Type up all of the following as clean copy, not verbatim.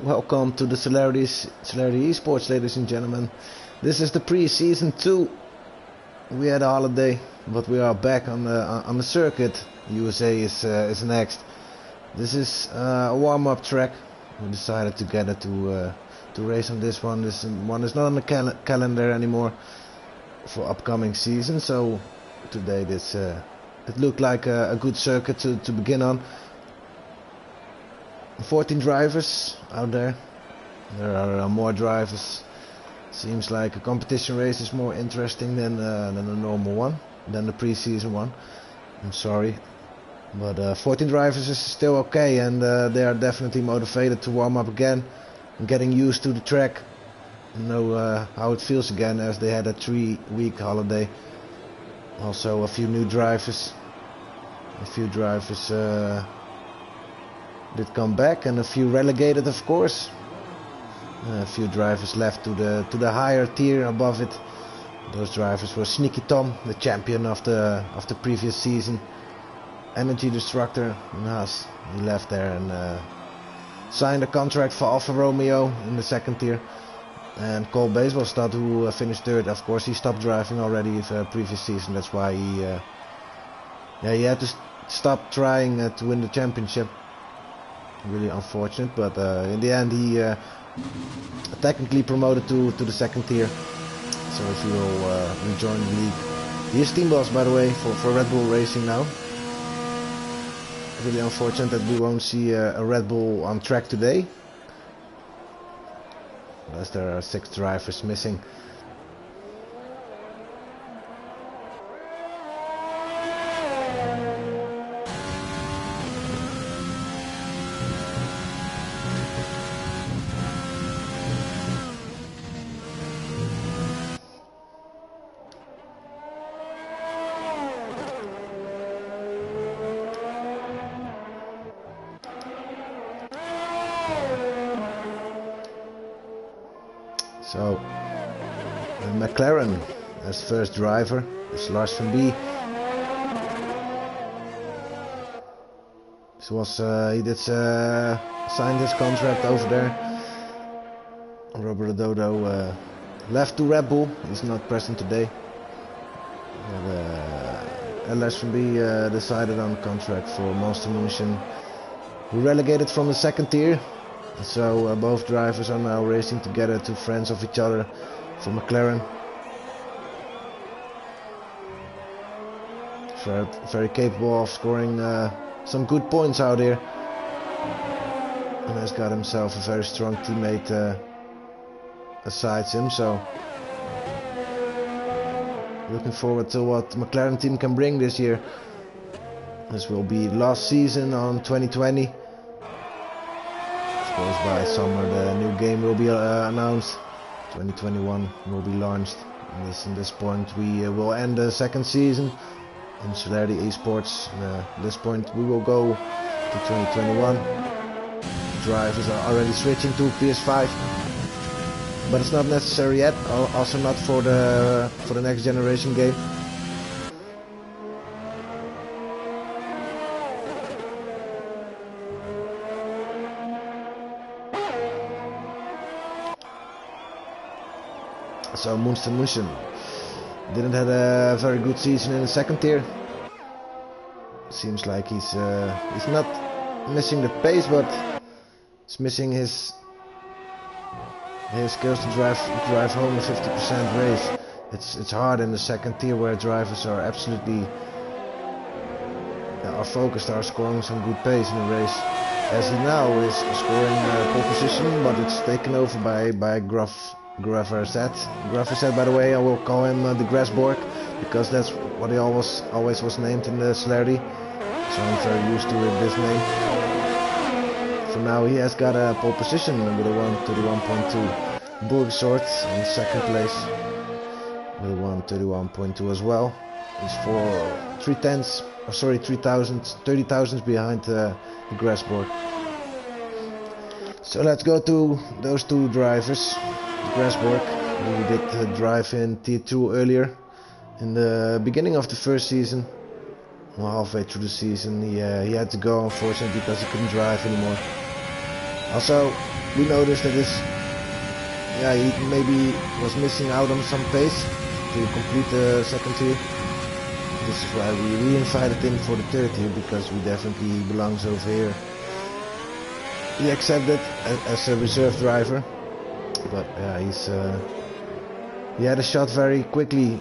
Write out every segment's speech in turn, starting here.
Welcome to the Celerity eSports, ladies and gentlemen. This is the pre-season 2. We had a holiday, but we are back on the circuit. USA is next. This is a warm-up track. We decided together to race on this one. This one is not on the calendar anymore for upcoming season. So today it looked like a good circuit to begin on. 14 drivers out there. There are more drivers. Seems like a competition race is more interesting than a normal one, than the pre-season one. I'm sorry, but 14 drivers is still okay, and they are definitely motivated to warm up again and getting used to the track. Know how it feels again, as they had a 3-week holiday. Also a few new drivers. Did come back, and a few relegated, of course. A few drivers left to the higher tier above it. Those drivers were Sneaky Tom, the champion of the previous season. Energy Destructor, Nas, he left there and signed a contract for Alfa Romeo in the second tier. And Cole Baseballstad, who finished third, of course he stopped driving already the previous season. That's why he had to stop trying to win the championship. Really unfortunate, but in the end he technically promoted to the second tier, so he will rejoin the league. He is team boss, by the way, for Red Bull Racing now. Really unfortunate that we won't see a Red Bull on track today, as there are 6 drivers missing. So, McLaren as first driver is Lars van Bie. He did sign this contract over there. Robert Dodo left to Red Bull. He's not present today. And Lars van Bie decided on a contract for Monster München, who relegated from the second tier. So both drivers are now racing together, to friends of each other for McLaren. Very capable of scoring some good points out here, and has got himself a very strong teammate aside him. So looking forward to what the McLaren team can bring this year. This will be last season on 2020. Of course, by summer the new game will be announced. 2021 will be launched. And in this point we will end the second season in Celerity eSports. At this point we will go to 2021. Drivers are already switching to PS5, but it's not necessary yet. Also not for the next generation game. So Monster München didn't have a very good season in the second tier. Seems like he's not missing the pace, but he's missing his skills to drive home a 50% race. It's hard in the second tier, where drivers are absolutely focused, are scoring some good pace in the race. As he now is scoring pole position, but it's taken over by Grafferset, by the way. I will call him the Grassborg, because that's what he always was named in the Celerity. So I'm very used to this name. For now he has got a pole position with a 1:31.2. Burgsort in second place with a 1:31.2 as well. He's for 30 thousandths behind the Grassborg. So let's go to those two drivers. Grassborg, who did drive in Tier 2 earlier in the beginning of the first season. Well, halfway through the season he had to go, unfortunately, because he couldn't drive anymore. Also, we noticed that he maybe was missing out on some pace to complete the second tier. This is why we re-invited him for the third tier, because he definitely belongs over here. He accepted as a reserve driver, but he had a shot very quickly.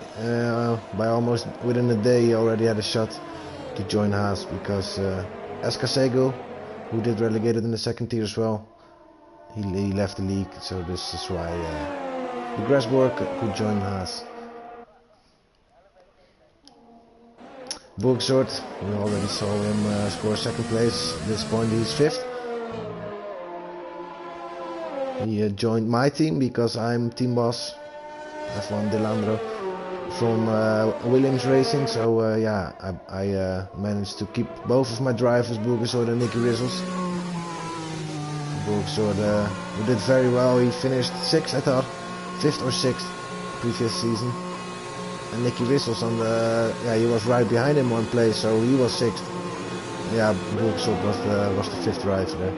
By almost within a day, he already had a shot to join Haas, because Escasego, who did relegated in the second tier as well, he left the league. So this is why the Grasborg could join Haas. Burgsort, we already saw him score second place. At this point he's 5th. He joined my team because I'm team boss, F1 Delandro, from Williams Racing. So I managed to keep both of my drivers, Burgsort and Nicky Rizzles. Burgsort did very well. He finished 6th, I thought, 5th or 6th previous season. And Nicky Rizzles he was right behind him one place, so he was 6th. Yeah, Burgsort was the 5th driver there.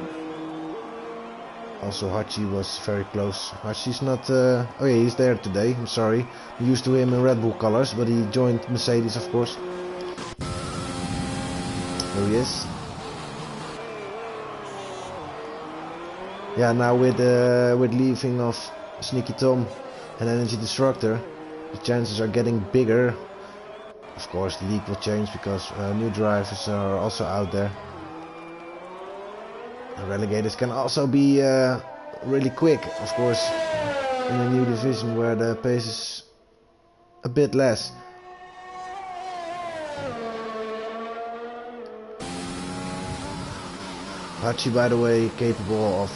Also Hachi was very close. Hachi's not... he's there today, I'm sorry. I'm used to him in Red Bull colors, but he joined Mercedes, of course. There he is. Yeah, now with leaving of Sneaky Tom and Energy Destructor, the chances are getting bigger. Of course, the league will change because new drivers are also out there. The relegators can also be really quick, of course, in a new division where the pace is a bit less. Hachi, by the way, capable of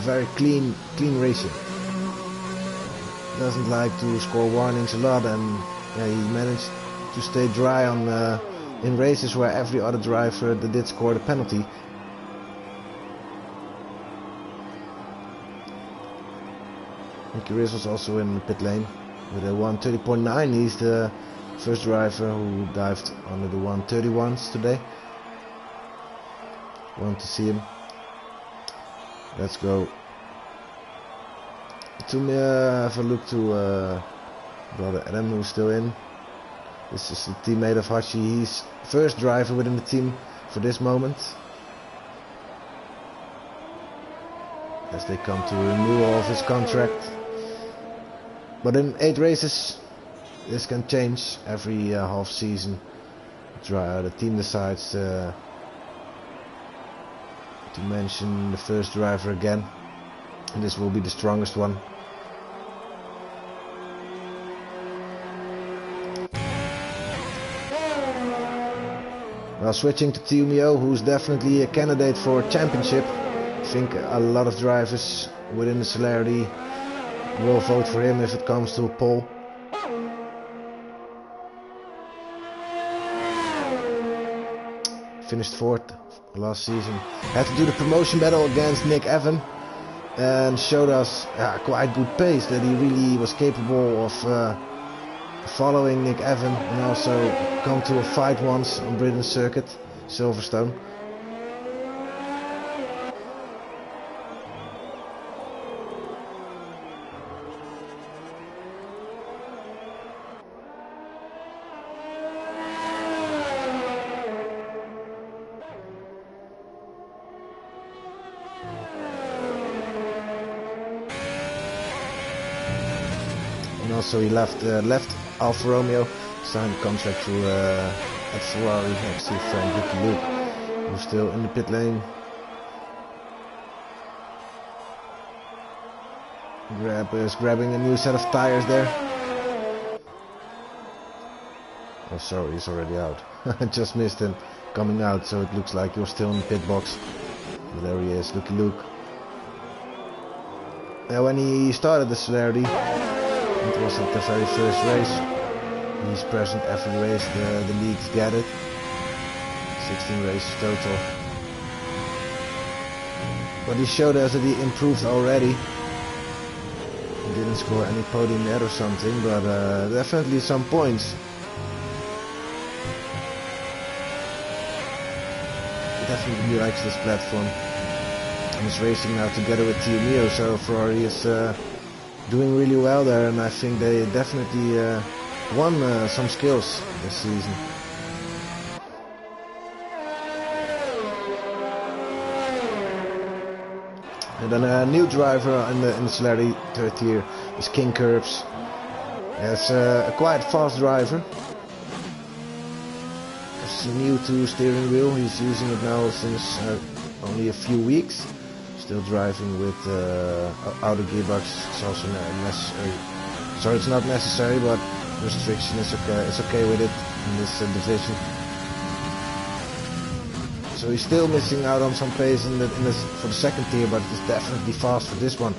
very clean racing. Doesn't like to score warnings a lot, and he managed to stay dry on in races where every other driver did score the penalty. Nicky Rizzles also in the pit lane with a 1:30.9. He's the first driver who dived under the 1:31s today. Want to see him. Let's go to have a look to brother Adam, who's still in. This is the teammate of Hachi. He's first driver within the team for this moment, as they come to renewal of his contract. But in 8 races, this can change every half season. The team decides to mention the first driver again, and this will be the strongest one. Well, switching to Tiumio, who's definitely a candidate for a championship. I think a lot of drivers within the Celerity will vote for him if it comes to a poll. Finished 4th last season. Had to do the promotion battle against Nick Evan, and showed us quite good pace, that he really was capable of following Nick Evan, and also come to a fight once on Britain's circuit, Silverstone. And also he left Alfa Romeo, signed a contract to at Ferrari next to friend Ricky Luke, who's still in the pit lane. Is grabbing a new set of tires there. Oh, sorry, he's already out. I just missed him coming out, so it looks like you're still in the pit box. But there he is, Lucky Luke. When he started the Celerity, it was at the very first race. He's present every race the league's gathered. 16 races total. But he showed us that he improved already. He didn't score any podium yet or something, but definitely some points. He definitely likes this platform. He's racing now together with Mio, so Ferrari is doing really well there, and I think they definitely won some skills this season. And then a new driver in the Celerity third tier is King Curbs. He's a quite fast driver. He's new to steering wheel. He's using it now since only a few weeks. Still driving with outer gearbox. It's also necessary. Sorry, it's not necessary, but restriction is okay. It's okay with it in this division. So he's still missing out on some pace for the second tier, but he's definitely fast for this one.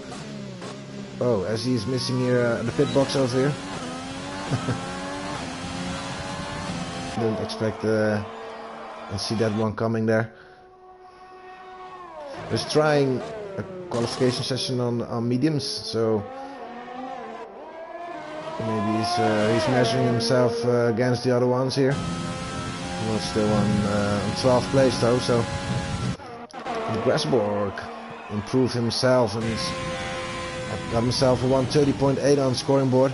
Oh, as he's missing here the pit box over here. Didn't expect and see that one coming there. He's trying a qualification session on mediums, so maybe he's measuring himself against the other ones here. Well, still on 12th place though, so the Grassborg improved himself and got himself a 130.8 on scoring board.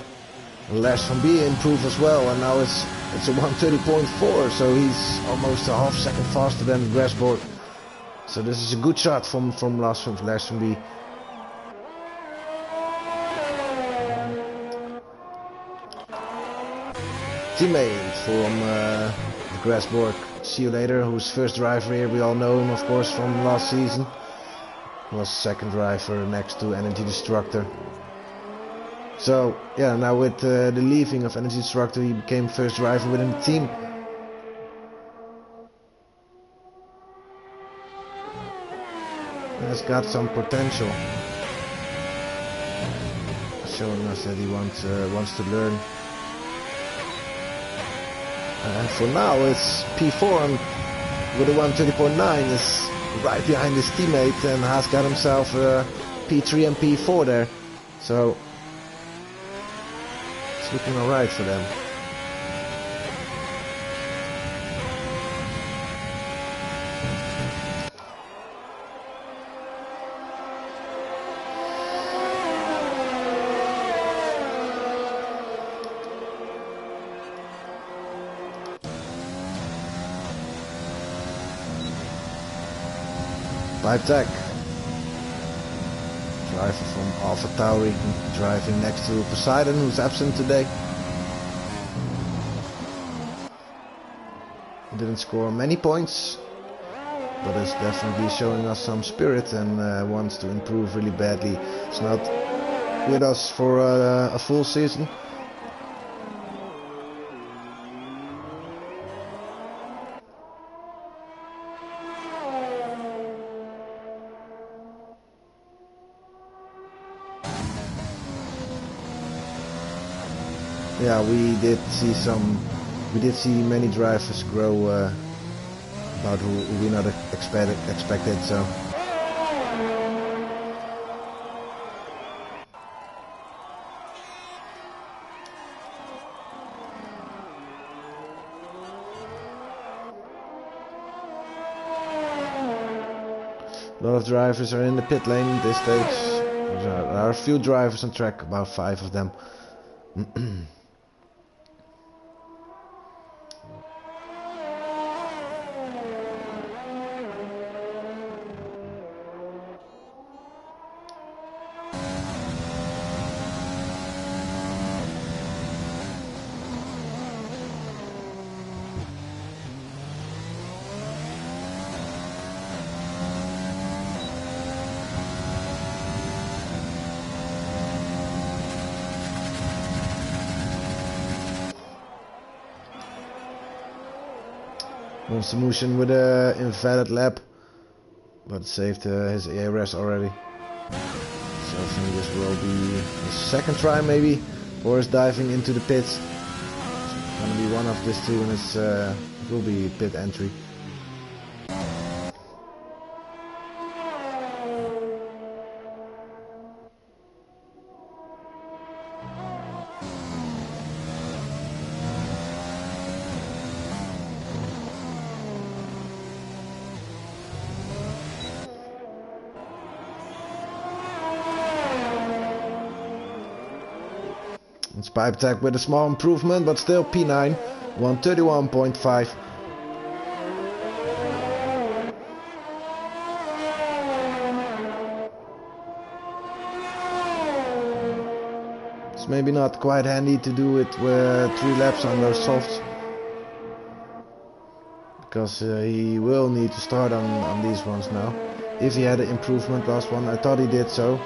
And Lars van B improved as well, and now it's a 130.4, so he's almost a half second faster than the Grassborg. So this is a good shot from Lars van B. Teammate from the Grassborg, See You Later, who's first driver here. We all know him, of course, from last season. He was second driver next to Energy Destructor. So yeah, now with the leaving of Energy Destructor, he became first driver within the team. He has got some potential, showing us that he wants to learn. And for now it's P4 and with a 130.9 is right behind his teammate and has got himself a P3 and P4 there. So it's looking alright for them. Pipe Tech, driver from Alpha Tauri, driving next to Poseidon, who's absent today. Didn't score many points, but is definitely showing us some spirit and wants to improve really badly. It's not with us for a full season. Yeah, we did see many drivers grow about who we not expected. So a lot of drivers are in the pit lane at this stage. There are a few drivers on track, about 5 of them. Monster with a invalid lap, but saved his ARS already. So I think this will be his second try maybe, or is diving into the pits. It's gonna be one of these two, and it will be pit entry. It's Pipe Tech with a small improvement, but still P9, 131.5. It's maybe not quite handy to do it with 3 laps on those softs, because he will need to start on these ones now. If he had an improvement last one, I thought he did so.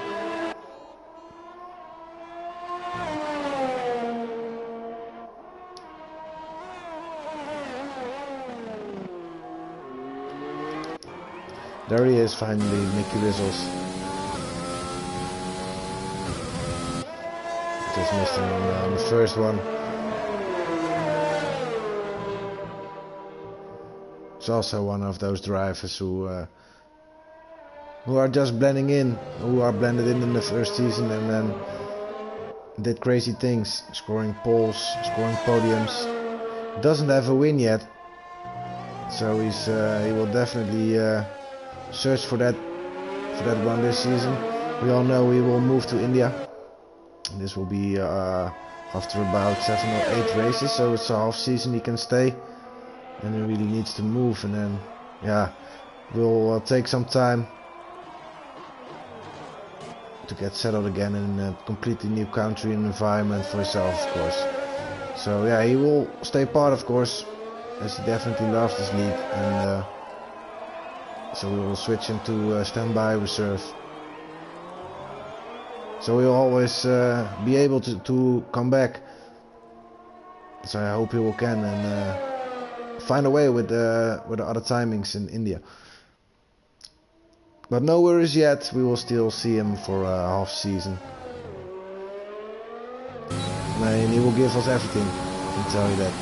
There he is finally, Mickey Rizzles. Just missed him on the first one. He's also one of those drivers who are just blending in, who are blended in the first season and then did crazy things, scoring poles, scoring podiums. Doesn't have a win yet, so he will definitely search for that one this season. We all know he will move to India. This will be after about 7 or 8 races, so it's a half season he can stay, and he really needs to move, and then yeah, will take some time to get settled again in a completely new country and environment for himself, of course. So yeah, he will stay part, of course, as he definitely loves this league, and so we will switch him to standby reserve. So he'll always be able to come back. So I hope he will can and find a way with the other timings in India. But no worries yet, we will still see him for a half season. And he will give us everything, I can tell you that.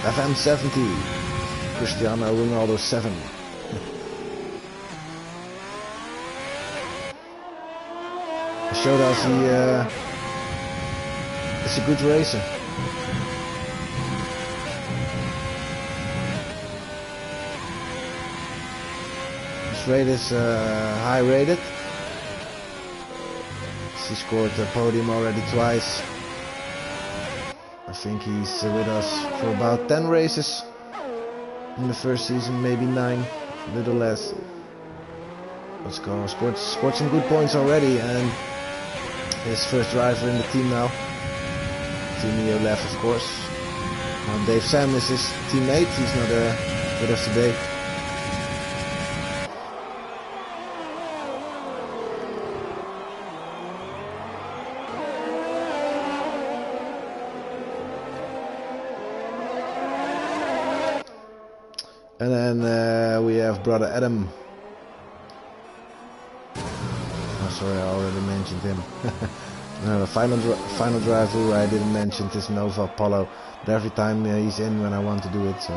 FM 70, Cristiano Ronaldo 7. He showed us he is a good racer. His rate is high rated. He scored the podium already twice. I think he's with us for about 10 races in the first season, maybe 9, a little less. Let's go, scored some good points already, and his first driver in the team now. Team Neo left, of course. Dave Sam is his teammate, he's not with us today. And then we have brother Adam. Oh, sorry, I already mentioned him. The final driver who I didn't mention is Nova Apollo. But every time he's in when I want to do it, so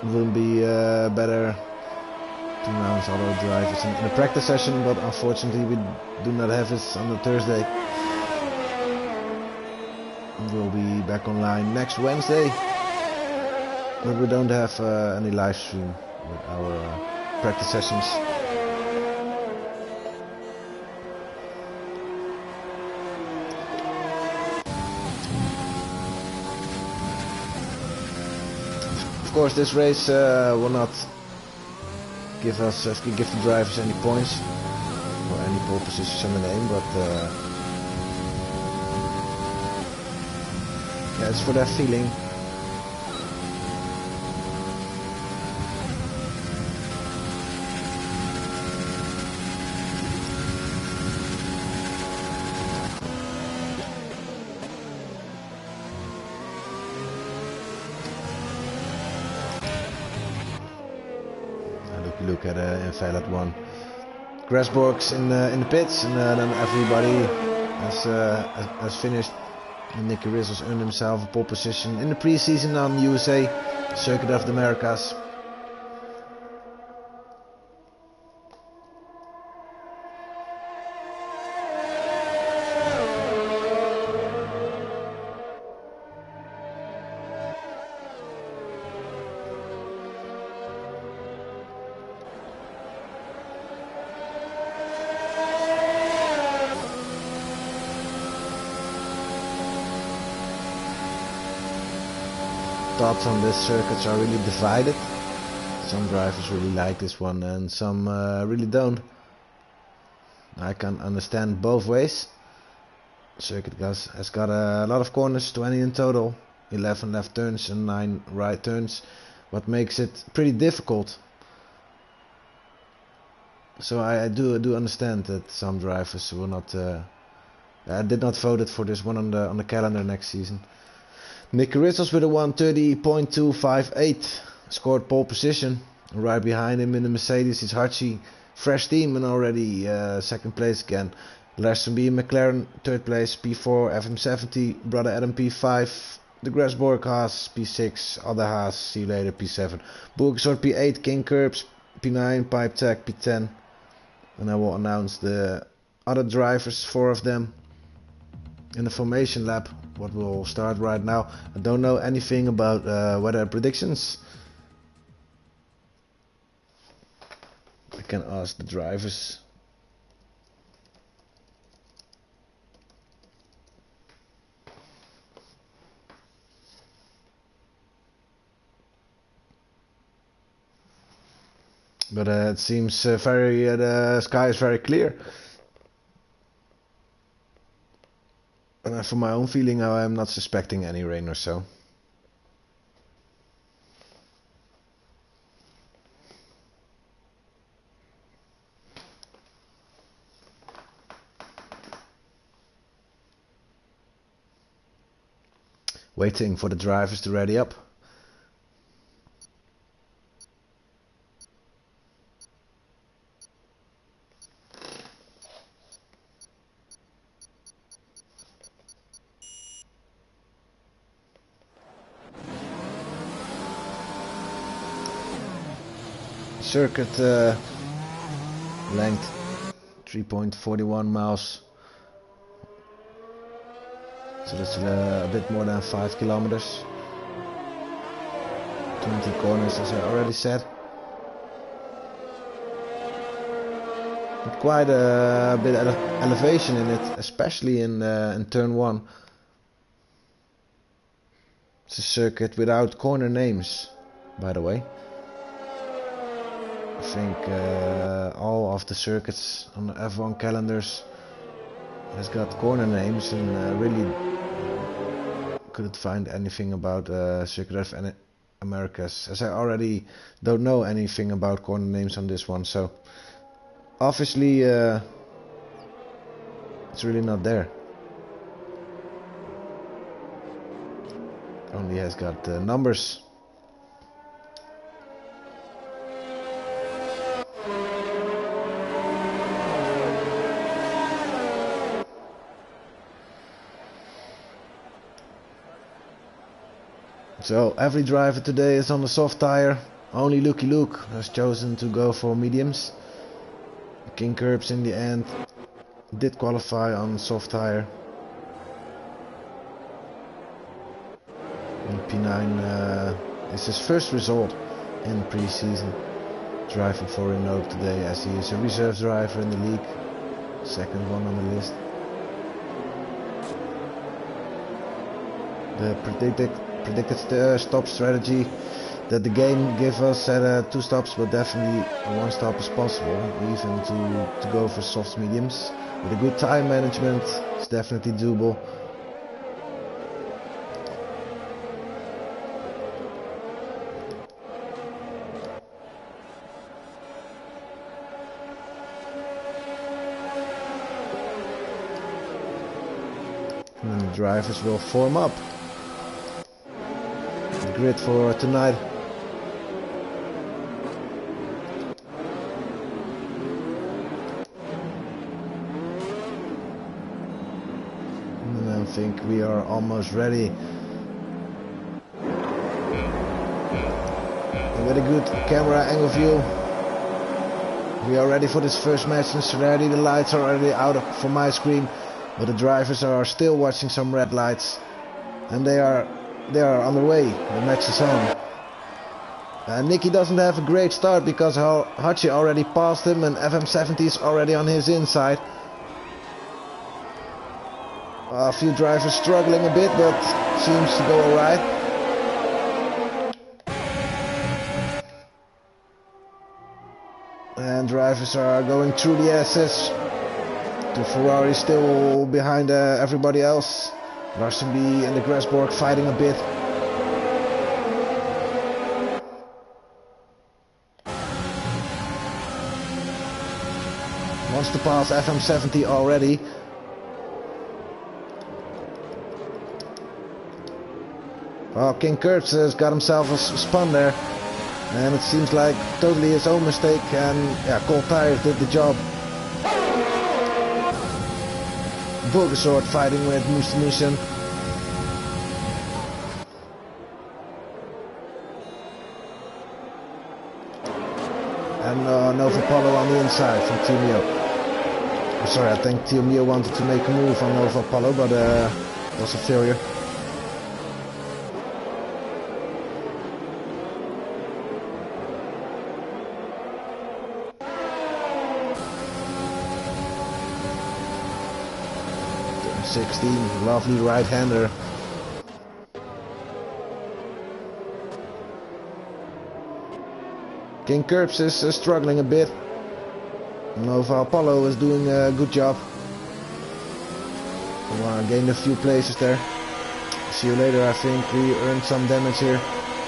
it wouldn't be better to announce other drivers in a practice session, but unfortunately we do not have this on the Thursday. We'll be back online next Wednesday. But we don't have any live stream with our practice sessions. Of course, this race will not give the drivers any points or any pole positions on the name, but yeah, it's for their feeling. Look at Invalid 1. Grassborg's in the pits, and then everybody has finished. And Nicky Rizzles earned himself a pole position in the preseason on USA Circuit of the Americas. thoughts on this circuits are really divided. Some drivers really like this one and some really don't. I can understand both ways. Circuit has got a lot of corners, 20 in total, 11 left turns and 9 right turns, what makes it pretty difficult. So I do understand that some drivers will not did not vote for this one on the calendar next season. Nicky Ritzels with a 1:30.258 scored pole position. Right behind him in the Mercedes is Hachi, fresh team and already second place again. Larson B McLaren third place, P4 FM70, brother Adam P5, the Grasborg Haas P6, other Haas, see you later P7, Burgsort P8, King Curbs P9, Pipe Tech P10. And I will announce the other drivers, 4 of them, in the formation lap, what will start right now. I don't know anything about weather predictions. I can ask the drivers. But it seems the sky is very clear. And for my own feeling, I am not suspecting any rain or so. Waiting for the drivers to ready up. Circuit length 3.41 miles, so that's a bit more than 5 kilometers. 20 corners, as I already said. But quite a bit of elevation in it, especially in turn 1. It's a circuit without corner names, by the way. I think all of the circuits on the F1 calendars has got corner names, and really couldn't find anything about Circuit of Americas, as I already don't know anything about corner names on this one, so obviously it's really not there. Only has got numbers. So every driver today is on the soft tire. Only Lucky Luke has chosen to go for mediums. King Curbs in the end did qualify on soft tire. And P9 is his first result in pre-season, driving for Renault today, as he is a reserve driver in the league, second one on the list. The predicted stop strategy that the game gives us said 2 stops, but definitely 1 stop is possible, even to go for soft mediums. With a good time management, it's definitely doable. And then the drivers will form up. Grid for tonight. And I think we are almost ready. And with a good camera angle view, we are ready for this first match in Celerity. The lights are already out for my screen, but the drivers are still watching some red lights, and they are on the way. The match is on. Nicky doesn't have a great start because Hachi already passed him and FM70 is already on his inside. A few drivers struggling a bit, but seems to go alright. And drivers are going through the SS. The Ferrari still behind everybody else. Larsenby and the Grasborg fighting a bit. Wants to pass FM70 already. Well, King Kurtz has got himself a spun there. And it seems like totally his own mistake. And yeah, Cold Tires did the job. Bulgasort fighting with Mustanusen. And Nova Apollo on the inside from Team Mio. I'm sorry, I think Team Mio wanted to make a move on Nova Apollo, but was a failure. Turn 16, lovely right-hander. King Curbs is struggling a bit. Nova Apollo is doing a good job. Gained a few places there. See you later. I think we earned some damage here,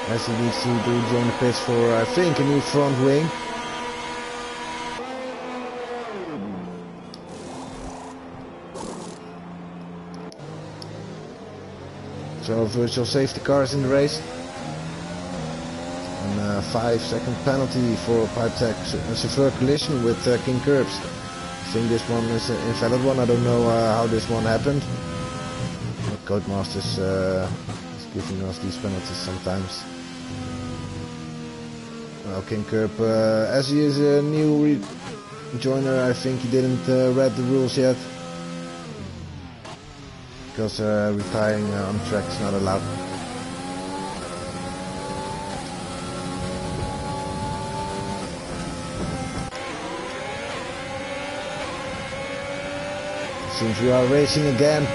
as he needs to join the pits for, I think, a new front wing. So virtual safety cars in the race. 5-second penalty for pipe tech severe collision with King Curbs. I think this one is an invalid one. I don't know how this one happened. Codemasters is giving us these penalties sometimes. Well, King Curb, as he is a new joiner, I think he didn't read the rules yet. Because retiring on track is not allowed. Seems we are racing again.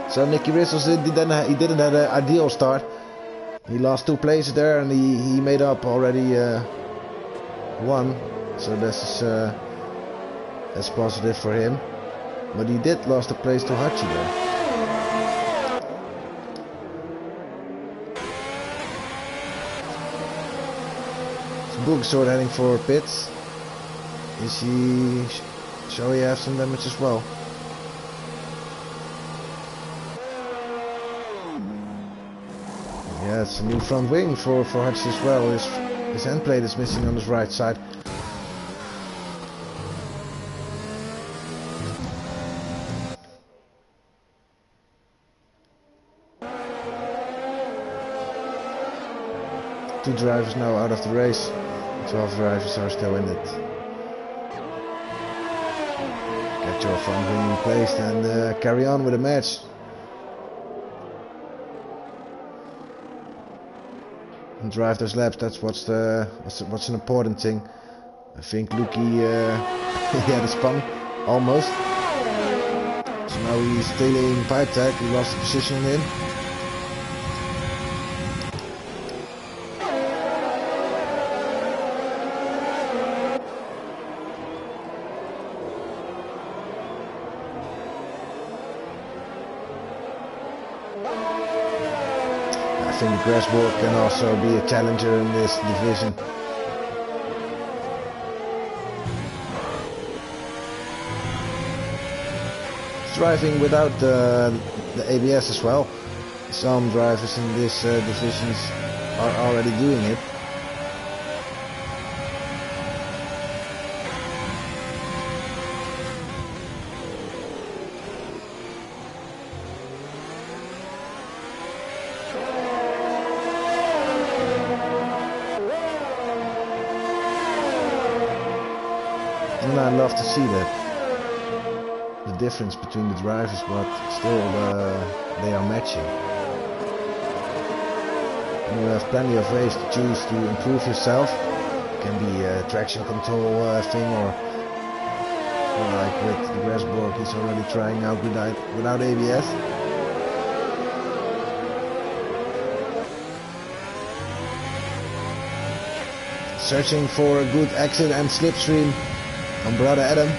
So Nicky Rissels, he didn't have an ideal start. He lost 2 places there, and he made up already 1. So this is that's positive for him. But he did lost a place to Hachi there. So Bulgasort heading for pits. Is he? Shall he have some damage as well? Yeah, it's a new front wing for Hutch as well. His end plate is missing on his right side. Two drivers now out of the race. 12 drivers are still in it. Get your front wing replaced and carry on with the match. And drive those laps. That's what's an important thing. I think Luki he had a spun almost. So now he's stealing pipe tech. He lost the position on him. I think the Grasborg can also be a challenger in this division. It's driving without the ABS as well. Some drivers in this divisions are already doing it. And I love to see that. the difference between the drivers, but still they are matching. And you have plenty of ways to choose to improve yourself. It can be a traction control thing, or like with the Grassborg, he's already trying out without ABS. Searching for a good exit and slipstream on Brother Adam.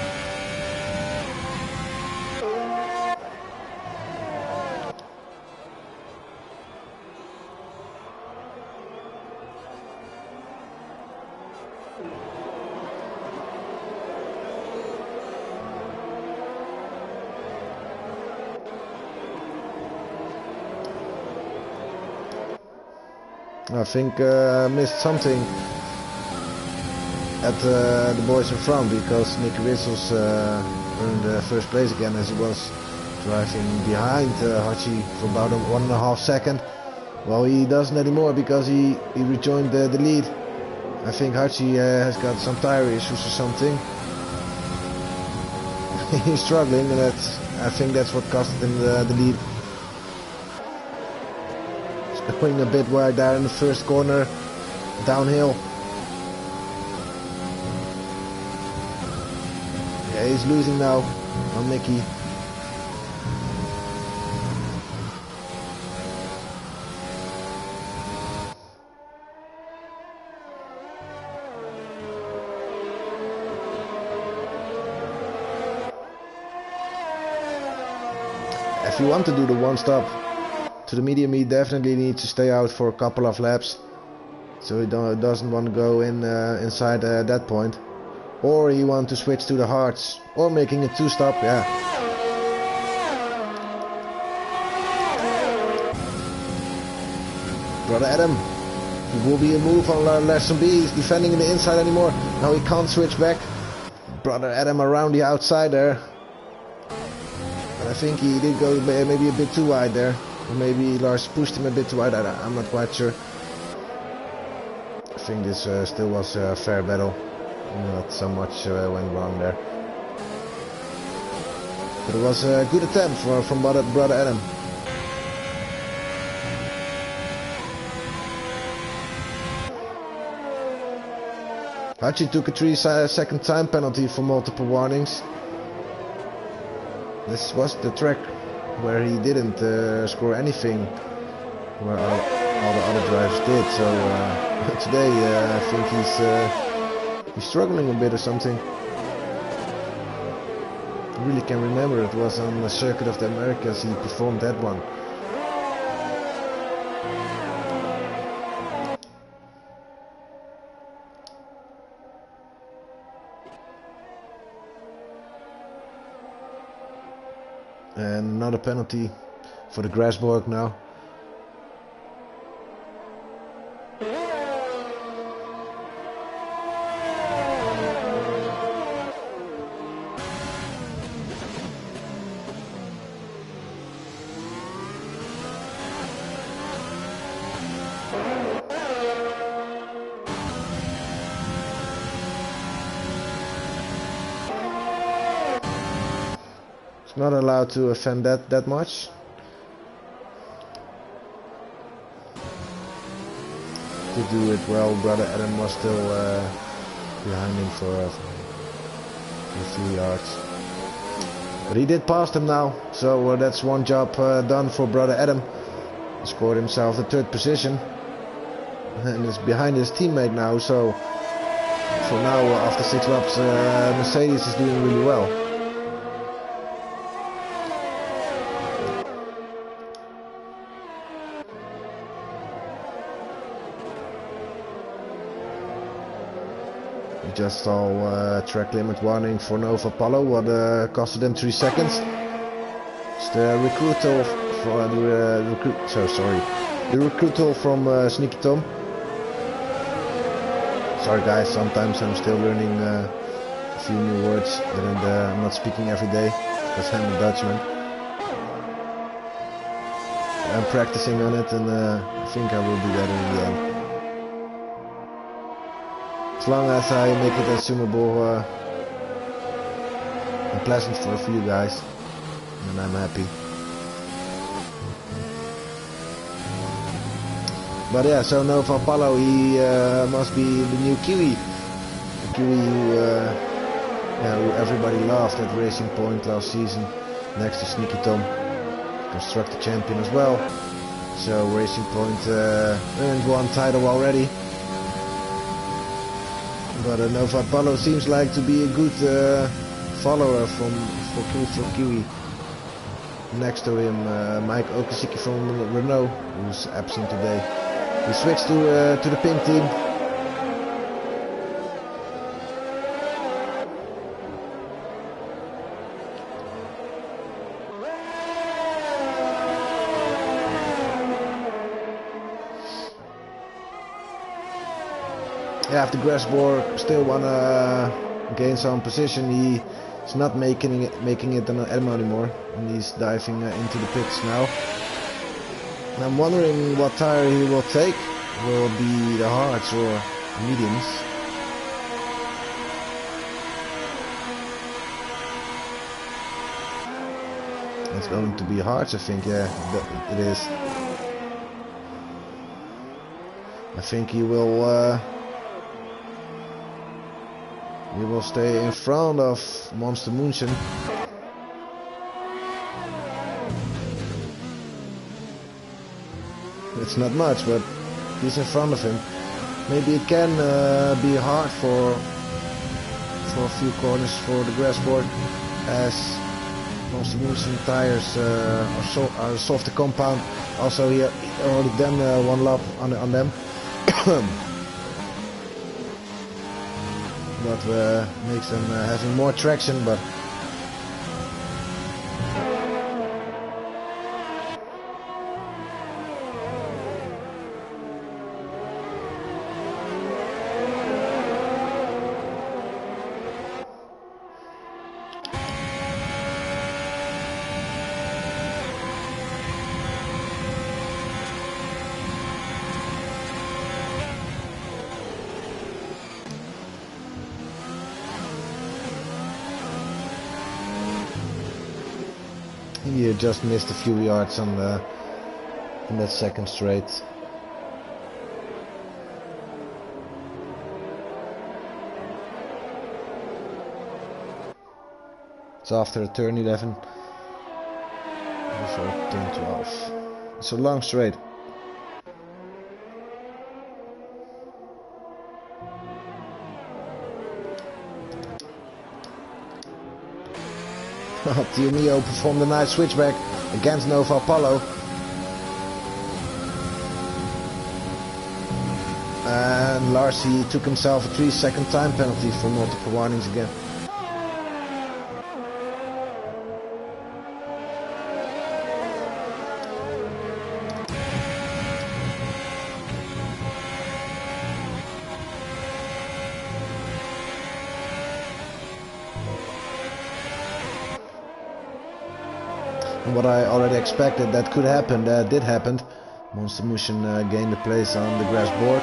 I think I missed something at the boys in front, because Nick Wissels earned first place again, as he was driving behind Hachi for about 1.5 seconds. Well, he doesn't anymore because he rejoined the lead. I think Hachi has got some tire issues or something. He's struggling, and I think that's what cost him the lead. Going a bit wide there in the first corner, downhill. Yeah, he's losing now on Nicky. If you want to do the one stop to the medium, he definitely needs to stay out for a couple of laps, so he doesn't want to go in inside that point. Or he wants to switch to the hards, or making a two-stop. Yeah. Brother Adam, it will be a move on lesson B. He's defending in the inside anymore. Now he can't switch back. Brother Adam around the outside there. But I think he did go maybe a bit too wide there. Or maybe Lars pushed him a bit too wide. I'm not quite sure. I think this still was a fair battle. Not so much went wrong there. But it was a good attempt from Brother Adam. Hachi took a 3-second time penalty for multiple warnings. This was the track where he didn't score anything, where all the other drivers did. So today I think he's struggling a bit or something. I really can remember it was on the Circuit of the Americas he performed that one. And another penalty for the Grassborg now. Not allowed to offend that much. To do it well, Brother Adam was still behind him for a few yards. But he did pass him now, so that's one job done for Brother Adam. He scored himself the 3rd position. And is behind his teammate now, so for now, after 6 laps, Mercedes is doing really well. Just saw track limit warning for Nova Polo, what costed him 3 seconds. It's the recruital from the recruital from Sneaky Tom. Sorry guys, sometimes I'm still learning a few new words and I'm not speaking every day because I'm a Dutchman. I'm practicing on it, and I think I will be better in the end. As long as I make it assumable unpleasant for a few guys, and I'm happy. But yeah, so Nova Apollo, he must be the new Kiwi. The Kiwi who everybody loved at Racing Point last season, next to Sneaky Tom, Constructor Champion as well. So Racing Point earned one title already. But Nova Apollo seems like to be a good follower for Kiwi. Next to him, Mike Okazaki from Renault, who's absent today. He switched to the pink team. Yeah, if the Grassborg still wanna gain some position, he's not making it an Edmo anymore, and he's diving into the pits now. And I'm wondering what tire he will take. Will it be the hards or mediums? It's going to be hards, I think. Yeah, it is. I think he will stay in front of Monster Munchen. It's not much, but he's in front of him. Maybe it can be hard for a few corners for the Grassborg, as Monster Munchen tires are softer compound. Also, he already done one lap on them. That makes them having more traction, but he just missed a few yards on in that second straight. It's after turn 11 before turn 12. It's a long straight. Mio performed a nice switchback against Nova Apollo. And Larcy took himself a 3-second time penalty for multiple warnings again. And what I already expected that could happen, that did happen. Monster Munchen gained the place on the Grassborg.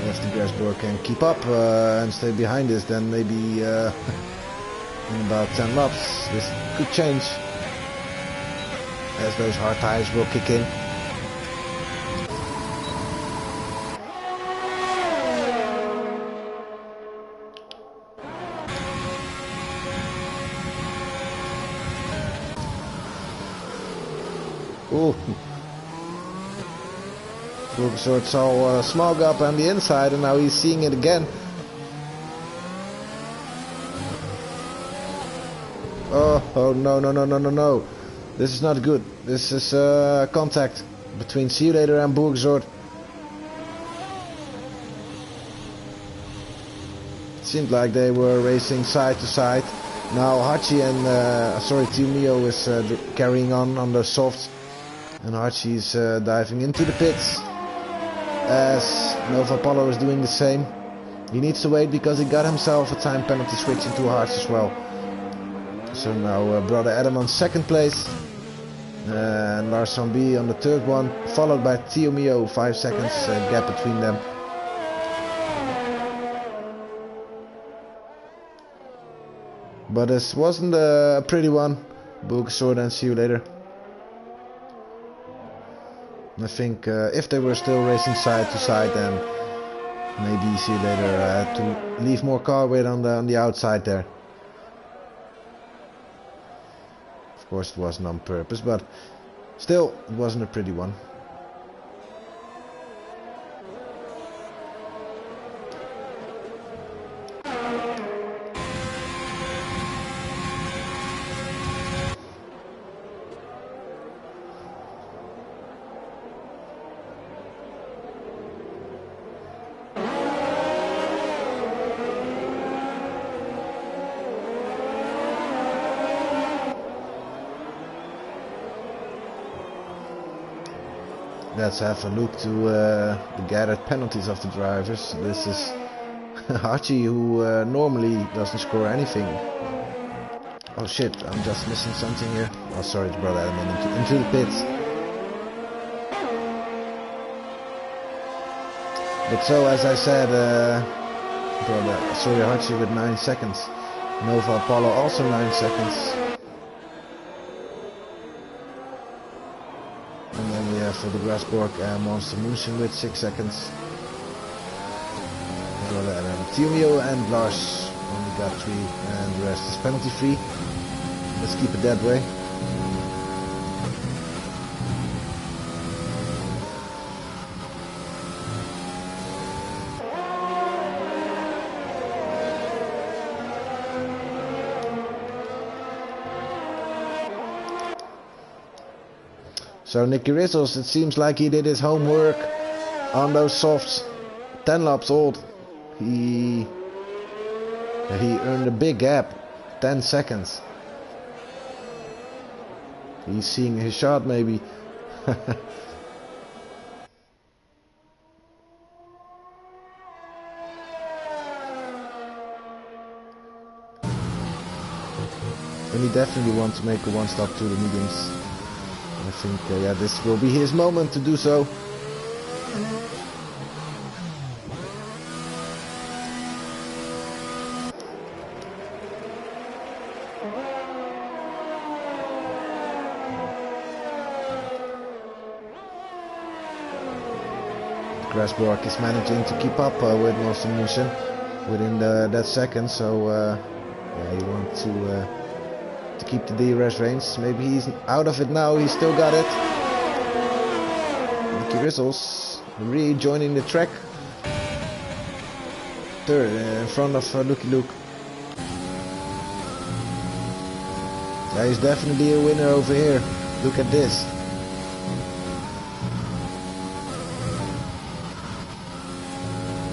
If the Grassborg can keep up and stay behind this, then maybe in about 10 laps this could change, as those hard tires will kick in. Ooh. So it's all smog up on the inside, and now he's seeing it again. Oh no. This is not good. This is contact between See You Later and Burgzord. It seemed like they were racing side to side. Now Hachi and Team Neo is carrying on the softs. And Archie's diving into the pits, as Nova Apollo is doing the same. He needs to wait because he got himself a time penalty switching to hards as well. So now Brother Adam on second place, and Larson B on the third one, followed by Tio Mio, 5 seconds gap between them. But this wasn't a pretty one. Bulgasaur, and see you later. I think if they were still racing side to side, then maybe see you later to leave more car weight on the outside there. Of course it wasn't on purpose, but still it wasn't a pretty one. Let's have a look to the gathered penalties of the drivers. This is Hachi, who normally doesn't score anything. Oh shit, I'm just missing something here. Oh sorry, it's Brother Adam into the pits. But so, as I said, Hachi with 9 seconds. Nova Apollo also 9 seconds. And then we have for the Grasborg Monster Moonshine with 6 seconds. Tumio and Lars only got 3, and the rest is penalty free. Let's keep it that way. So Nicky Rizzles, it seems like he did his homework on those softs. 10 laps old. He earned a big gap, 10 seconds. He's seeing his shot maybe. And he definitely wants to make a one stop to the mediums. I think yeah, this will be his moment to do so. Grasborg is managing to keep up with Monster Moonshine within that second, so yeah, you want to keep the DRS range. Maybe he's out of it now, he's still got it. Nicky Rizzles rejoining the track. Third in front of Lucky Luke. Yeah, he's definitely a winner over here. Look at this.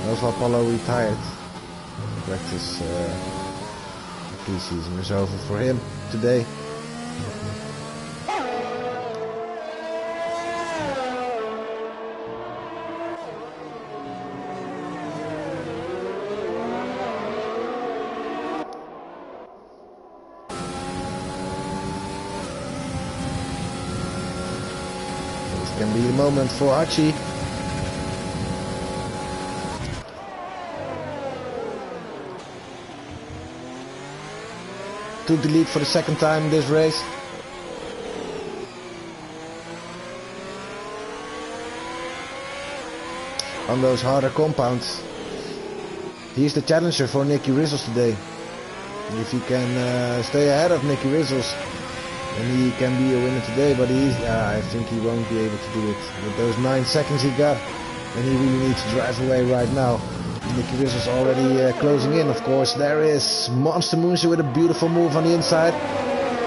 Nova Apollo retired. Practice pre-season is over for him today. This can be the moment for Archie. Took the lead for the second time in this race. On those harder compounds. He's the challenger for Nicky Rizzles today. If he can stay ahead of Nicky Rizzles, then he can be a winner today. But I think he won't be able to do it. With those 9 seconds he got, and he really needs to drive away right now. Nicky Rizzles already closing in, of course. There is Monster Moonshine with a beautiful move on the inside.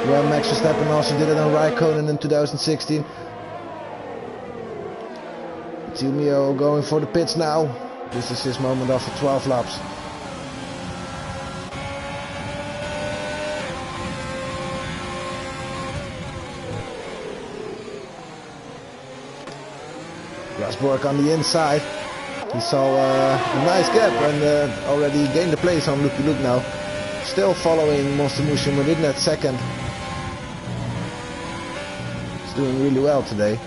Where Max Verstappen also did it on Raikkonen in 2016. Tumio going for the pits now. This is his moment after 12 laps. Grasborg on the inside. He saw a nice gap and already gained the place on Lucky Luke now. Still following Monster Moonshine within that second. He's doing really well today.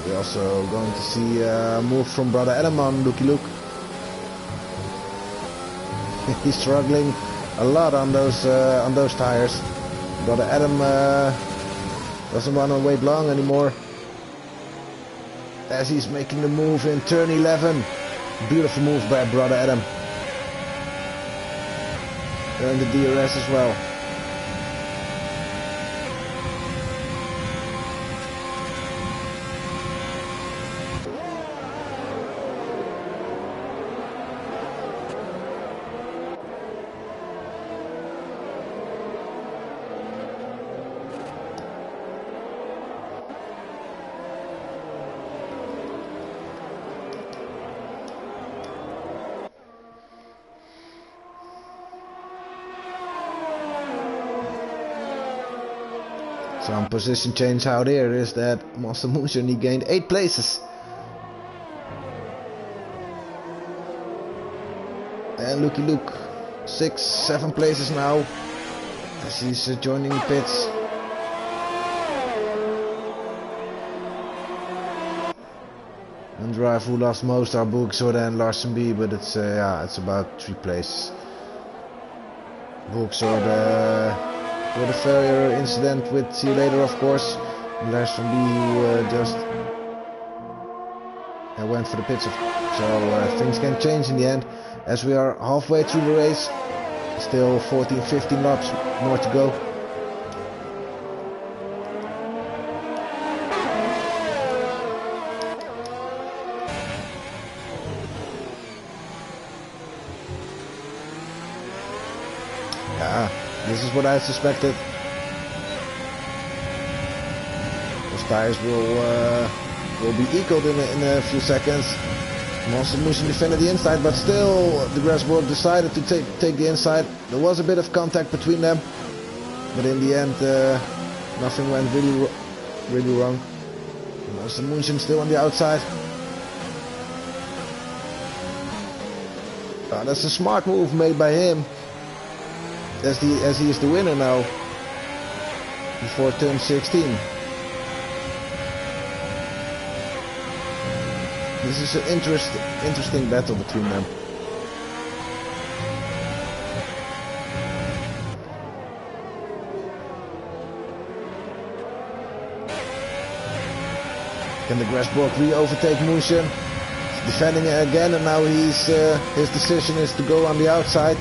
We're also going to see a move from Brother Adam on Lucky Luke. He's struggling a lot on those tires. Brother Adam doesn't want to wait long anymore. As he's making the move in turn 11. Beautiful move by Brother Adam. And the DRS as well. Some position change out here is that Monster Moonshine, he gained 8 places. And looky look, 6, 7 places now as he's joining the pits. And driver who lost most are Booksorder and Larsen B, but it's it's about 3 places. Booksorder for the failure incident with See You Later, of course. Larsen B who just went for the pits. So things can change in the end as we are halfway through the race. Still 14-15 laps more to go. This is what I suspected. Those tires will be equaled in a few seconds. Monster Moonshine defended the inside, but still the Grassboard decided to take the inside. There was a bit of contact between them, but in the end nothing went really wrong. Monster Moonshine still on the outside. That's a smart move made by him. As he is the winner now before turn 16. This is an interesting battle between them. Can the Grassborg re-overtake Moonshine? Defending it again, and now his decision is to go on the outside.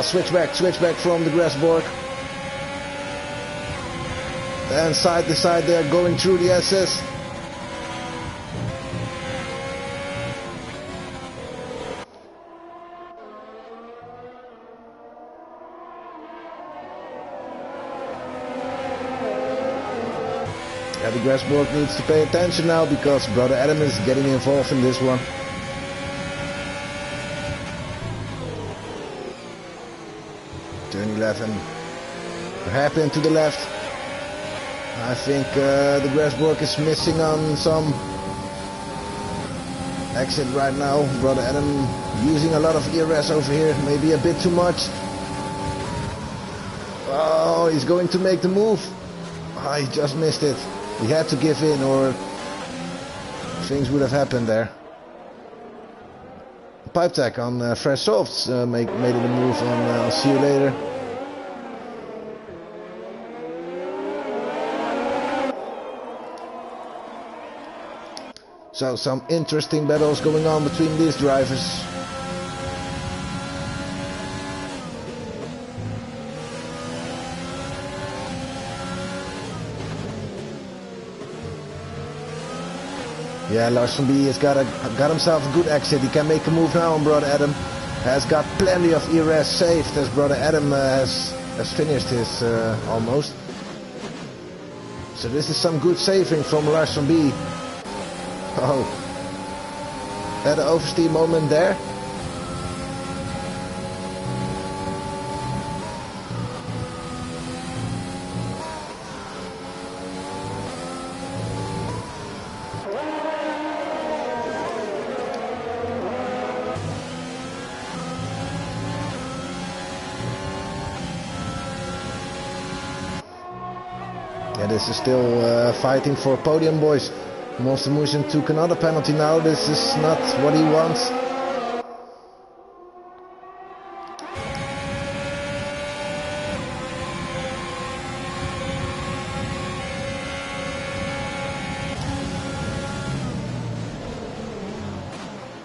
Switchback from the Grassborg. And side to side there, going through the SS. Yeah, the Grassborg needs to pay attention now because Brother Adam is getting involved in this one. Turn 11, hairpin to the left. I think the Grassborg is missing on some exit right now. Brother Adam using a lot of ERS over here, maybe a bit too much. Oh, he's going to make the move. Oh, he just missed it. He had to give in or things would have happened there. Pipe tech on Fresh Softs made it a move on See You Later. So some interesting battles going on between these drivers. Yeah, Larsen B has got himself a good exit. He can make a move now on Brother Adam. Has got plenty of ERS saved as Brother Adam has finished his almost. So this is some good saving from Larsen B. Oh, had an oversteer moment there. Yeah, this is still fighting for podium, boys. Monster Motion took another penalty now. This is not what he wants.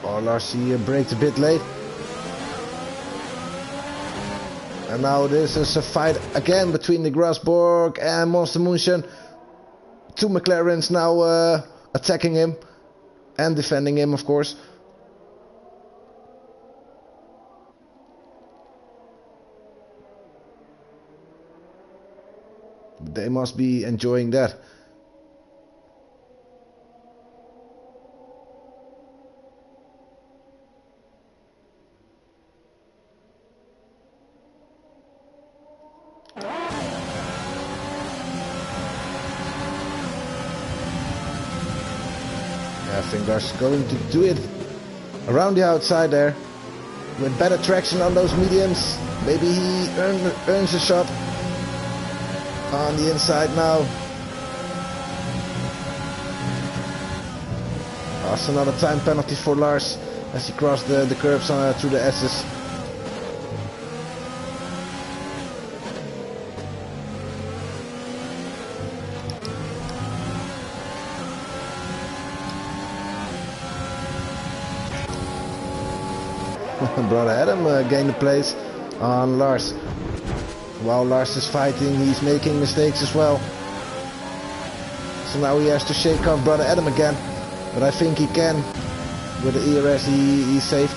Oh, Lars, he braked a bit late. And now this is a fight again between the Grasborg and Monster Motion. Two McLarens now attacking him and defending him, of course. They must be enjoying that. I think Lars is going to do it around the outside there with better traction on those mediums. Maybe he earns a shot on the inside now. That's another time penalty for Lars as he crossed the curbs through the S's. Brother Adam gained the place on Lars. While Lars is fighting, he's making mistakes as well. So now he has to shake off Brother Adam again. But I think he can. With the ERS he's safe.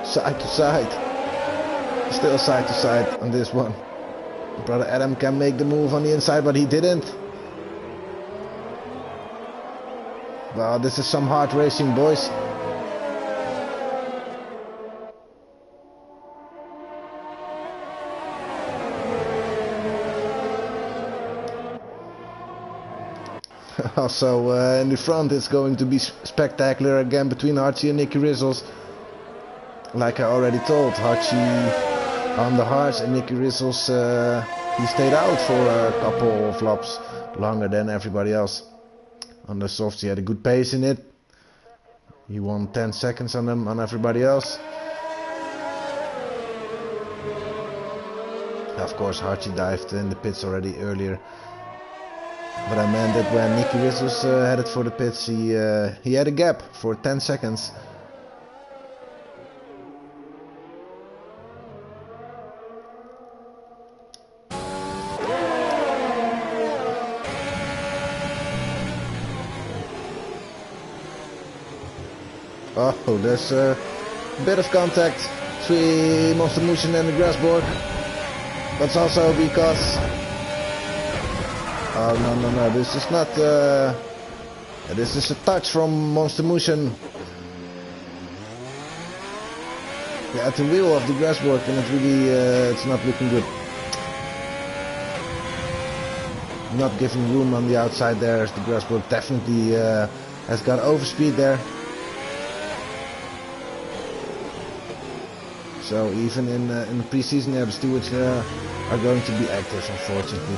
Side to side. Still side to side on this one. Brother Adam can make the move on the inside, but he didn't. Well, this is some hard racing, boys. Also, in the front it's going to be spectacular again between Archie and Nicky Rizzles. Like I already told, Archie on the hards and Nicky Rizzles, he stayed out for a couple of laps longer than everybody else. On the softs he had a good pace in it. He won 10 seconds on them, on everybody else. Of course Archie dived in the pits already earlier. But I meant that when Nicky Rizzles headed for the pits, he had a gap for 10 seconds. Oh, there's a bit of contact between Monster Motion and the Grasborg. That's also because... Oh, no, this is not... This is a touch from Monster Motion. Yeah, at the wheel of the Grasborg, and it really, it's not looking good. Not giving room on the outside there, as the Grasborg definitely has got overspeed there. So even in the pre-season, the stewards are going to be active, unfortunately.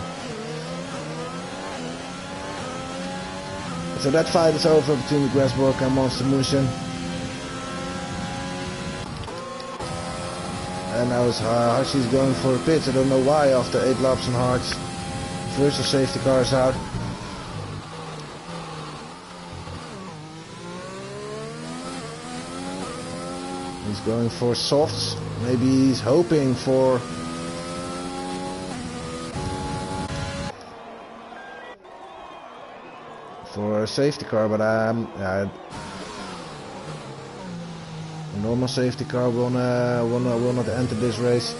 So that fight is over between the Grasborg and Monster Motion. And now Harshi's going for a pitch. I don't know why after 8 laps on hards. Virtual safety car is out. He's going for softs. Maybe he's hoping for a safety car, but a normal safety car will not enter this race.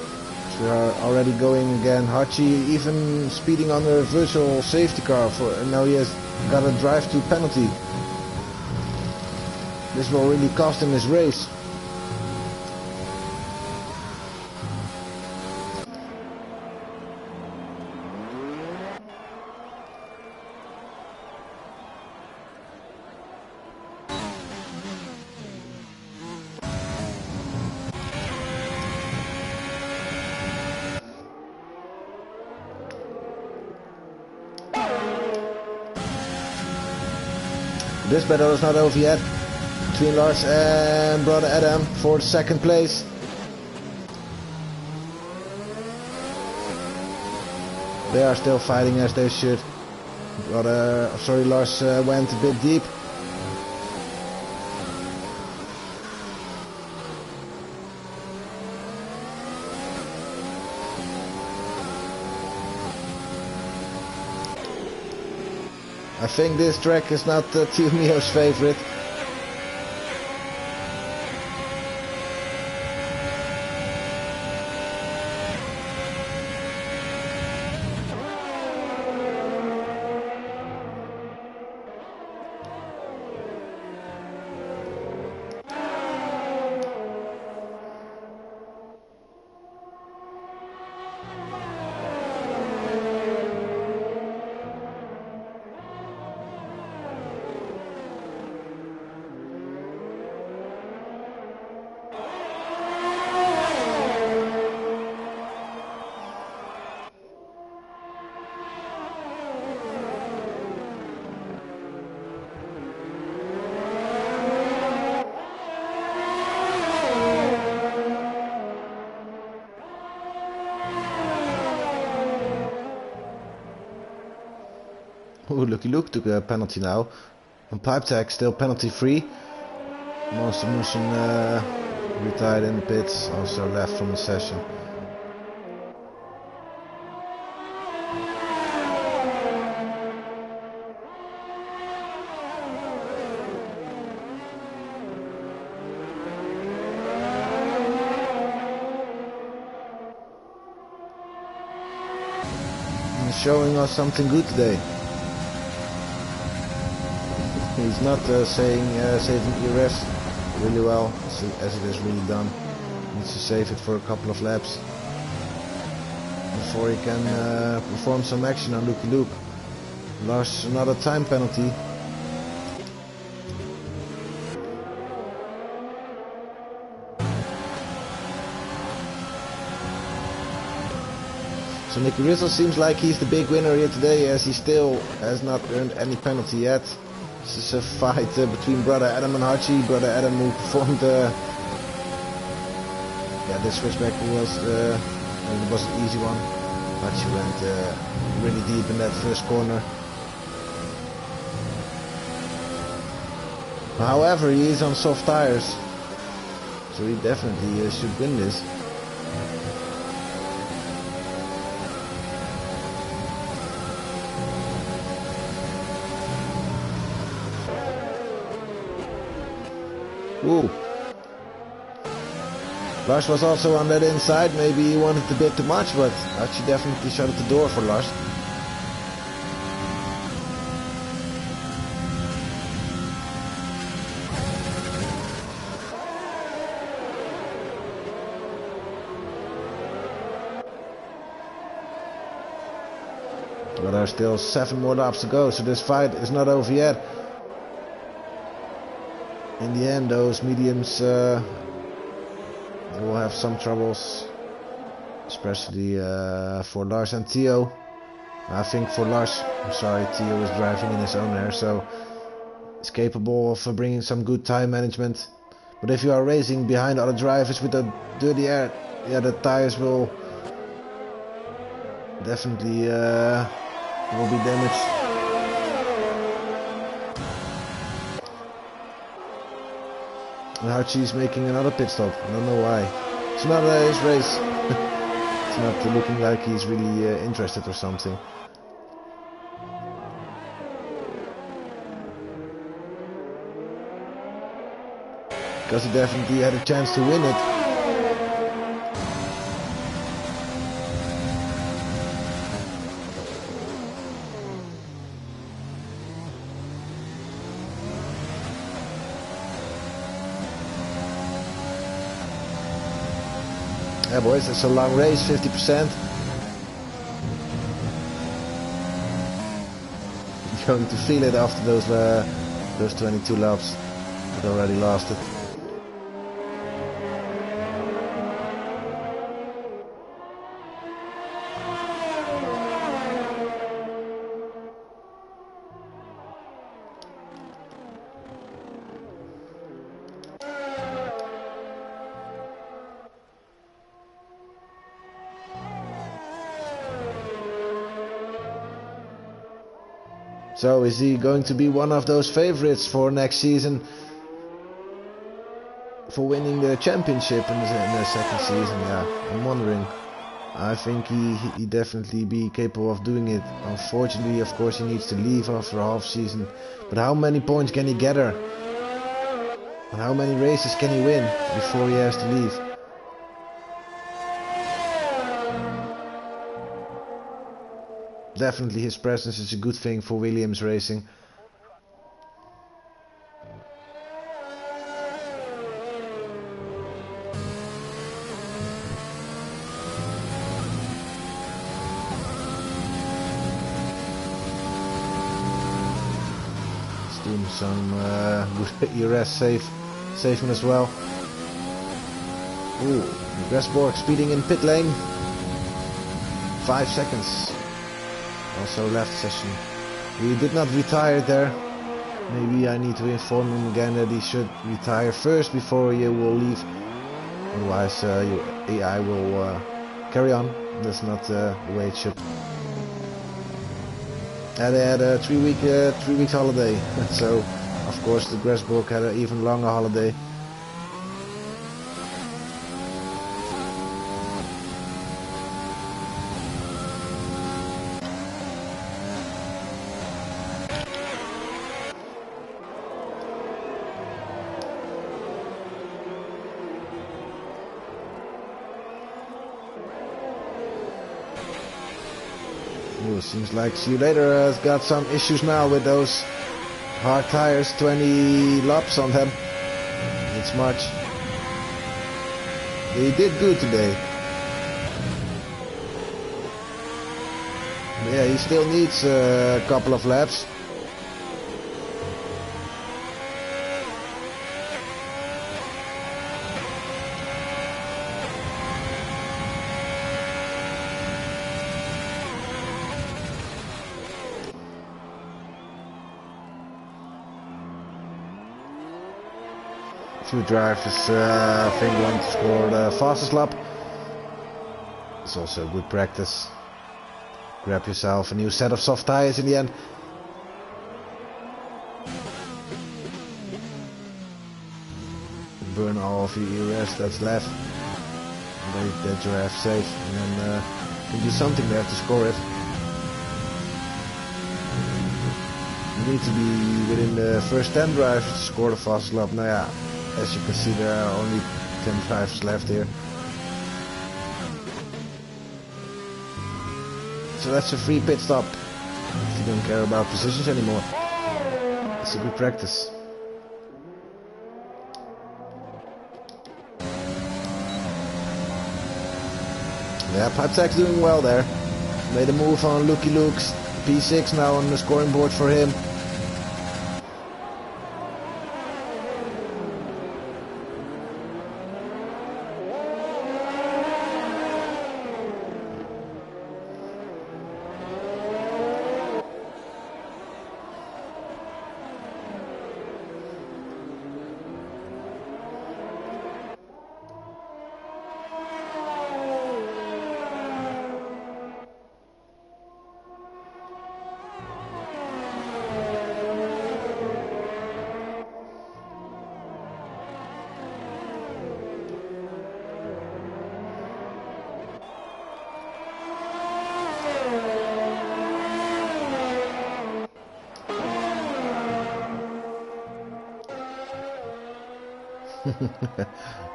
So we are already going again. Hachi even speeding on a virtual safety car and now he has got a drive to penalty. This will really cost him his race. This battle is not over yet between Lars and brother Adam for the second place. They are still fighting as they should. Lars went a bit deep. I think this track is not Tio Mio's favorite. Ooh, Lucky Luke took a penalty now. And Pipe Tag still penalty free. Monster Motion retired in the pits, also left from the session. He's showing us something good today. He's not saving ERS really well, as it is really done. Needs to save it for a couple of laps before he can perform some action on Lucky Luke. Lars, another time penalty. So Nicky Rizzle seems like he's the big winner here today, as he still has not earned any penalty yet. This is a fight between brother Adam and Hachi. Brother Adam, who performed this switchback was an easy one. Hachi went really deep in that first corner. However, he is on soft tires, so he definitely should win this. Ooh. Lars was also on that inside. Maybe he wanted a bit too much, but Hachi definitely shut at the door for Lars. But there are still 7 more laps to go, so this fight is not over yet. In the end, those mediums they will have some troubles, especially for Lars and Theo. I think for Lars, I'm sorry, Theo is driving in his own air, so he's capable of bringing some good time management. But if you are racing behind other drivers with a dirty air, yeah, the tires will definitely will be damaged. And Hachi is making another pit stop. I don't know why. It's not his race. It's not looking like he's really interested or something. Because he definitely had a chance to win it. Yeah, boys, it's a long race, 50%. You're going to feel it after those 22 laps that already lasted. So is he going to be one of those favorites for next season for winning the championship in the second season? Yeah, I'm wondering. I think he definitely be capable of doing it. Unfortunately, of course, he needs to leave after a half season. But how many points can he gather? And how many races can he win before he has to leave? Definitely his presence is a good thing for Williams Racing. He's doing some good ERS saving as well. Ooh, Grasborg speeding in pit lane. 5 seconds. Also left session. He did not retire there. Maybe I need to inform him again that he should retire first before he will leave. Otherwise AI will carry on. That's not the way it should. They had a 3 weeks holiday. So of course the Grasborg had an even longer holiday. Seems like See You Later has got some issues now with those hard tires, 20 laps on them. It's much. He did good today. Yeah, he still needs a couple of laps. Few drivers I think want to score the fastest lap. It's also good practice. Grab yourself a new set of soft tires in the end. Burn all of your ERS that's left. Make that drive safe and then you can do something there to score it. You need to be within the first 10 drivers to score the fastest lap. Now yeah. As you can see, there are only 10 drivers left here. So that's a free pit stop. If you don't care about positions anymore. It's a good practice. Yeah, Patek's doing well there. Made a move on Looky Luke's P6 now on the scoring board for him.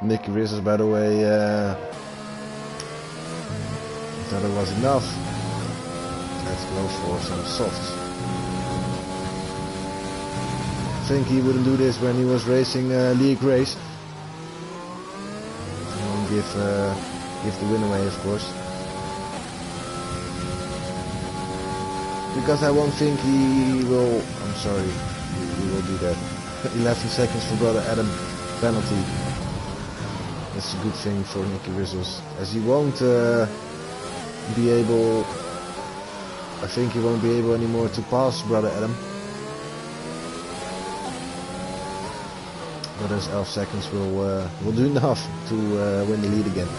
Nicky Rizzles, by the way, thought it was enough. Let's go for some softs. I think he wouldn't do this when he was racing league race. He won't give the win away, of course. Because I won't think he will. I'm sorry, he will do that. 11 seconds for brother Adam. Penalty. That's a good thing for Nicky Rizzles, as he won't be able. I think he won't be able anymore to pass brother Adam. But those 11 seconds will do enough to win the lead again.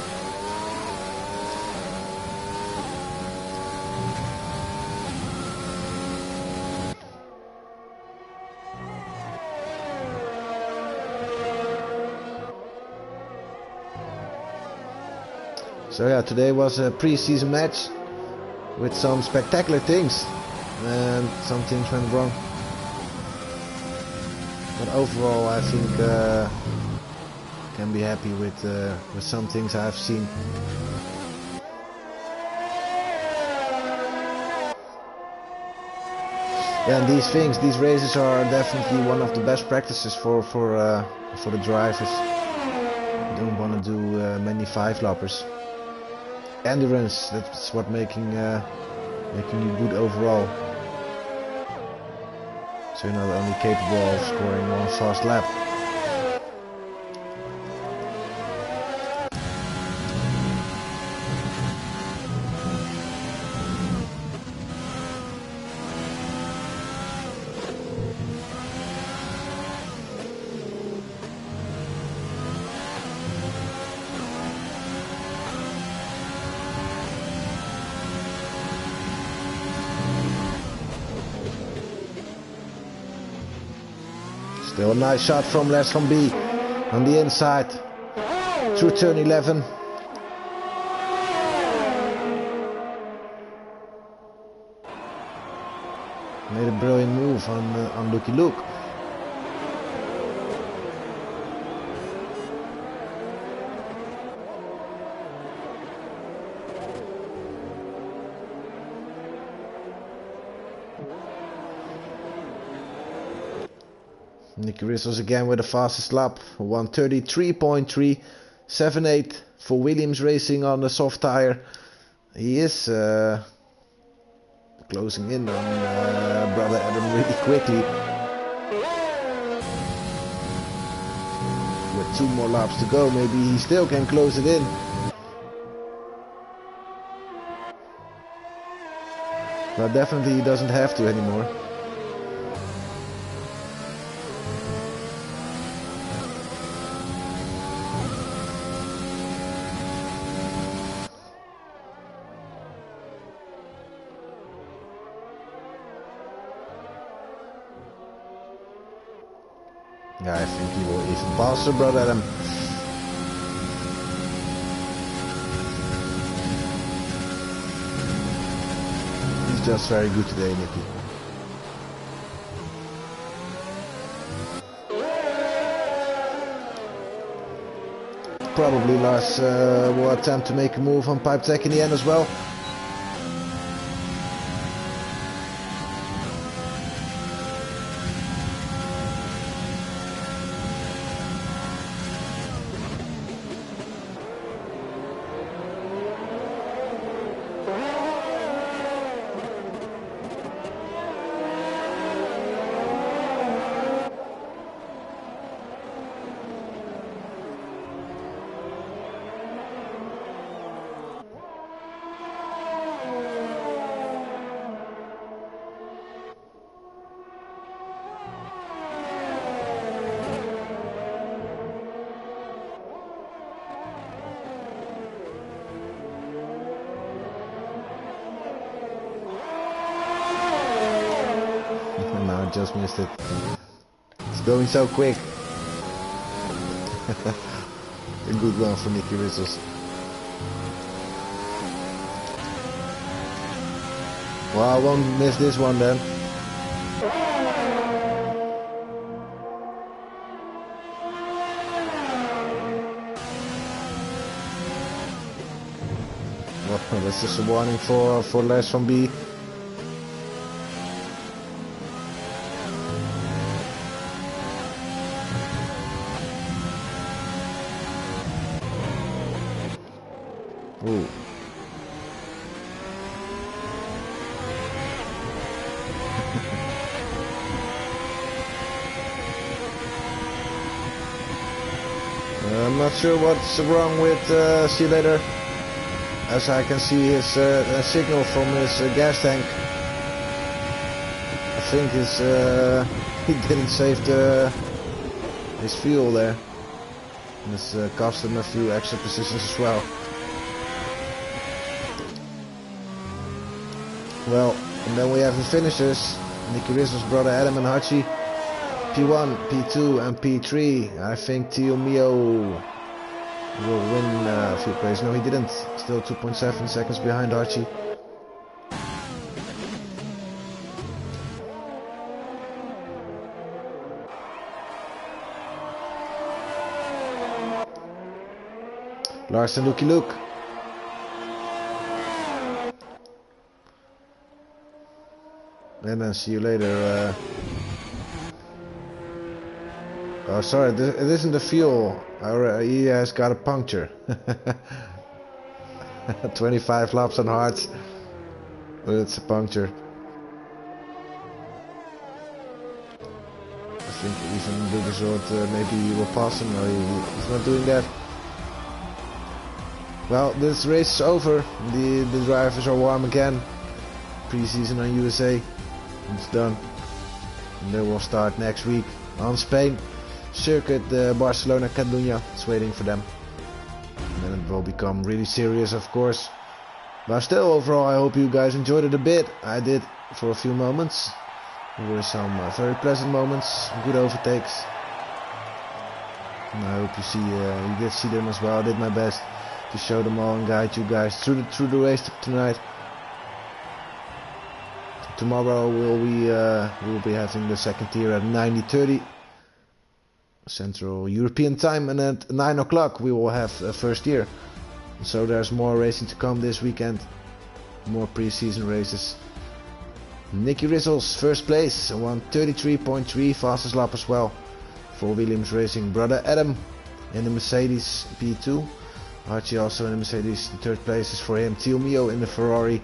So yeah, today was a pre-season match with some spectacular things, and some things went wrong. But overall, I think can be happy with some things I've seen. Yeah, and these races are definitely one of the best practices for the drivers. You don't want to do many 5-lappers. Endurance, that's what making you good overall. So you're not only capable of scoring one fast lap. Still a nice shot from Les van B on the inside through turn 11. Made a brilliant move on Lucky Luke. Nicky Rissels again with the fastest lap, 1:33.378 for Williams Racing on the soft tire. He is closing in on brother Adam really quickly. With 2 more laps to go, maybe he still can close it in. But definitely he doesn't have to anymore. Yeah, I think he will even pass the brother Adam. He's just very good today, Nicky. Probably Lars will attempt to make a move on pipe tech in the end as well. Just missed it. It's going so quick. A good one for Nicky Rissels. Well, I won't miss this one then. Well, that's just a warning for Les van B. Ooh. I'm not sure what's wrong with Celerity, as I can see his signal from his gas tank. I think he didn't save his fuel there, and it's cost him a few extra positions as well. Well, and then we have the finishers. Nicky Rissels' brother Adam and Hachi. P1, P2 and P3. I think Tio Mio will win a few places. No, he didn't. Still 2.7 seconds behind Archie. Lars and Lukey Luke. And then see you later. Oh, sorry, it isn't the fuel. He has got a puncture. 25 laps on hards. But it's a puncture. I think even the resort maybe he will pass him. No, he's not doing that. Well, this race is over. The drivers are warm again. Pre-season on USA. It's done. And they will start next week on Spain. Circuit Barcelona, Catalunya. It's waiting for them. And then it will become really serious, of course. But still, overall, I hope you guys enjoyed it a bit. I did for a few moments. There were some very pleasant moments, good overtakes. And I hope you did see them as well. I did my best to show them all and guide you guys through the race tonight. Tomorrow we'll be having the second tier at 90:30 Central European time, and at 9 o'clock we will have first tier. So there's more racing to come this weekend, more pre-season races. Nicky Rizzles first place, 1:33.3, fastest lap as well for Williams Racing. Brother Adam in the Mercedes P2. Archie also in the Mercedes, the third place is for him. Tio Mio in the Ferrari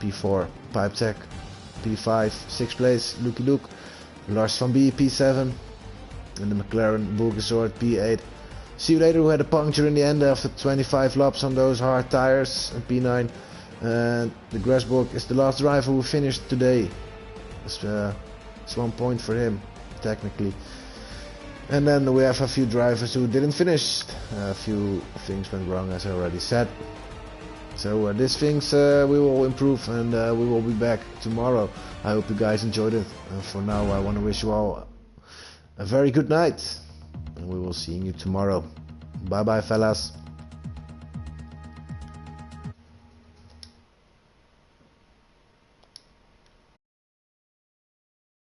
P4. Pipe Tech P5, sixth place. Lukey Luke. Lars van Bie P7. And the McLaren Bulgasort P8. See you later, who had a puncture in the end after 25 laps on those hard tires at P9. And the Grasburg is the last driver who finished today. It's 1 point for him, technically. And then we have a few drivers who didn't finish. A few things went wrong, as I already said. So these things we will improve, and we will be back tomorrow. I hope you guys enjoyed it. For now, I want to wish you all a very good night. And we will see you tomorrow. Bye bye, fellas.